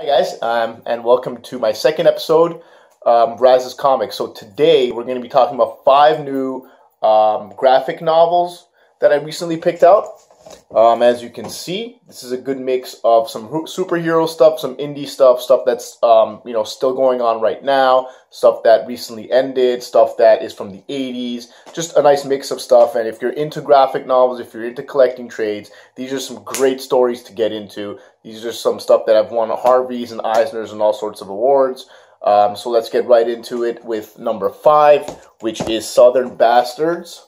Hi guys, and welcome to my second episode, Raz's Comics. So today we're going to be talking about 5 new graphic novels that I recently picked out. As you can see, this is a good mix of some superhero stuff, some indie stuff, stuff that's still going on right now, stuff that recently ended, stuff that is from the 80s, just a nice mix of stuff. And if you're into graphic novels, if you're into collecting trades, these are some great stories to get into. These are some stuff that have won Harveys and Eisners and all sorts of awards. So let's get right into it with number 5, which is Southern Bastards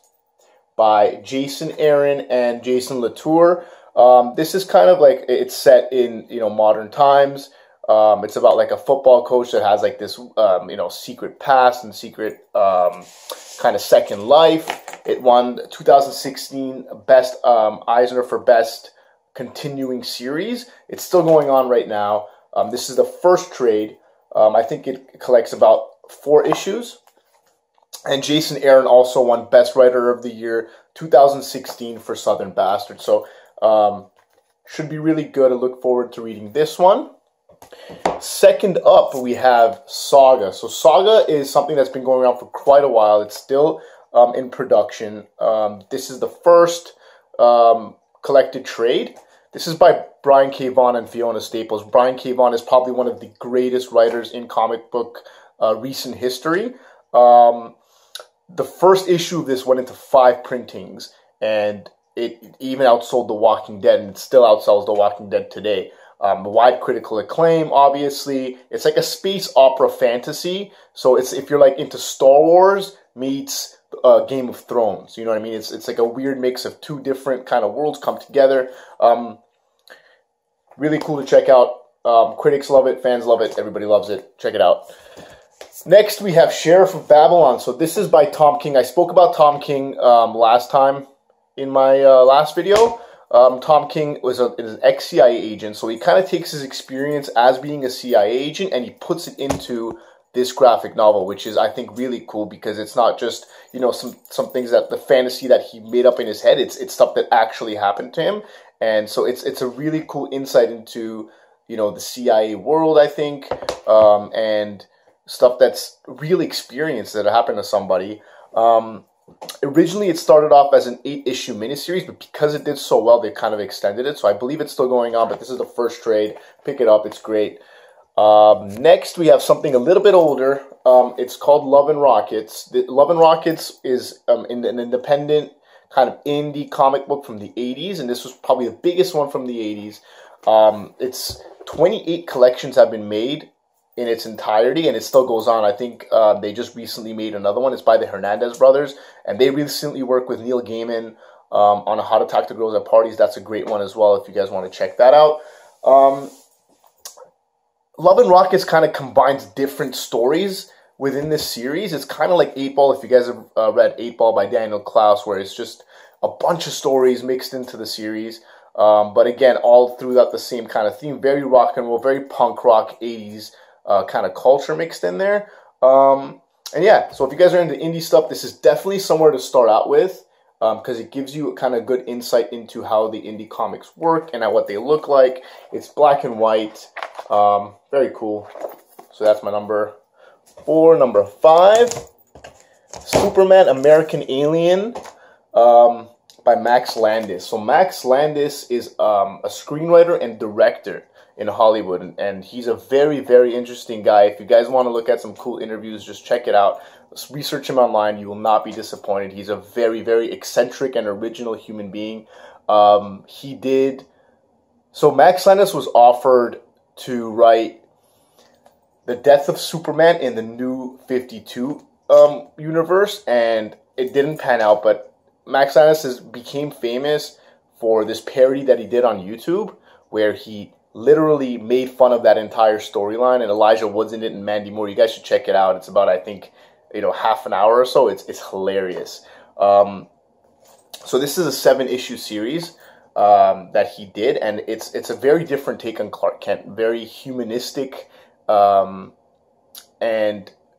by Jason Aaron and Jason Latour. This is kind of like, it's set in, modern times. It's about like a football coach that has like this, secret past and secret kind of second life. It won 2016 Best Eisner for Best Continuing Series. It's still going on right now. This is the first trade. I think it collects about 4 issues. And Jason Aaron also won Best Writer of the Year 2016 for Southern Bastard. So, should be really good. I look forward to reading this one. Second up, we have Saga. So Saga is something that's been going on for quite a while. It's still in production. This is the first collected trade. This is by Brian K. Vaughan and Fiona Staples. Brian K. Vaughan is probably one of the greatest writers in comic book recent history. The first issue of this went into 5 printings, and it even outsold The Walking Dead, and it still outsells The Walking Dead today. Wide critical acclaim, obviously. It's like a space opera fantasy, so it's if you're like into Star Wars meets Game of Thrones, you know what I mean? It's like a weird mix of 2 different kind of worlds come together. Really cool to check out. Critics love it, fans love it, everybody loves it. Check it out. Next, we have Sheriff of Babylon. So this is by Tom King. I spoke about Tom King last time in my last video. Tom King is an ex-CIA agent, so he kind of takes his experience as being a CIA agent and he puts it into this graphic novel, which is, I think, really cool because it's not just, some things that the fantasy that he made up in his head. It's stuff that actually happened to him. And so it's a really cool insight into, the CIA world, I think, and stuff that's real experience that happened to somebody. Originally, it started off as an 8-issue miniseries, but because it did so well, they kind of extended it. So I believe it's still going on, but this is the first trade. Pick it up. It's great. Next, we have something a little bit older. It's called Love and Rockets. Love and Rockets is an independent kind of indie comic book from the 80s, and this was probably the biggest one from the 80s. It's 28 collections have been made in its entirety, and it still goes on. I think they just recently made another one. It's by the Hernandez brothers, and they recently worked with Neil Gaiman on How to Talk to Girls at Parties. That's a great one as well if you guys want to check that out. Love and Rockets kind of combines different stories within this series. It's kind of like 8 Ball, if you guys have read 8 Ball by Daniel Klaus, where it's just a bunch of stories mixed into the series. But again, all throughout the same kind of theme. Very rock and roll, very punk rock 80s kind of culture mixed in there. And yeah, so if you guys are into indie stuff, this is definitely somewhere to start out with because it gives you a kind of good insight into how the indie comics work and what they look like. It's black and white. Very cool. So that's my number 4. Number 5, Superman American Alien by Max Landis. So Max Landis is a screenwriter and director in Hollywood, and he's a very, very interesting guy. If you guys want to look at some cool interviews, just check it out. Research him online. You will not be disappointed. He's a very, very eccentric and original human being. So Max Landis was offered to write the death of Superman in the New 52 universe, and it didn't pan out, but Max Landis became famous for this parody that he did on YouTube, where he literally made fun of that entire storyline, and Elijah Wood's in it and Mandy Moore. You guys should check it out. It's about, I think, half an hour or so. It's hilarious. So this is a 7-issue series that he did, and it's a very different take on Clark Kent, very humanistic and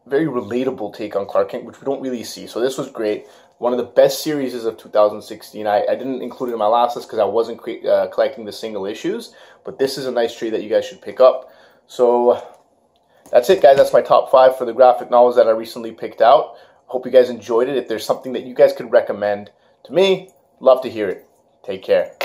very relatable take on Clark Kent, which we don't really see. So this was great. One of the best series of 2016. I didn't include it in my last list because I wasn't collecting the single issues, but this is a nice trade that you guys should pick up. So that's it, guys. That's my top 5 for the graphic novels that I recently picked out. Hope you guys enjoyed it. If there's something that you guys could recommend to me, love to hear it. Take care.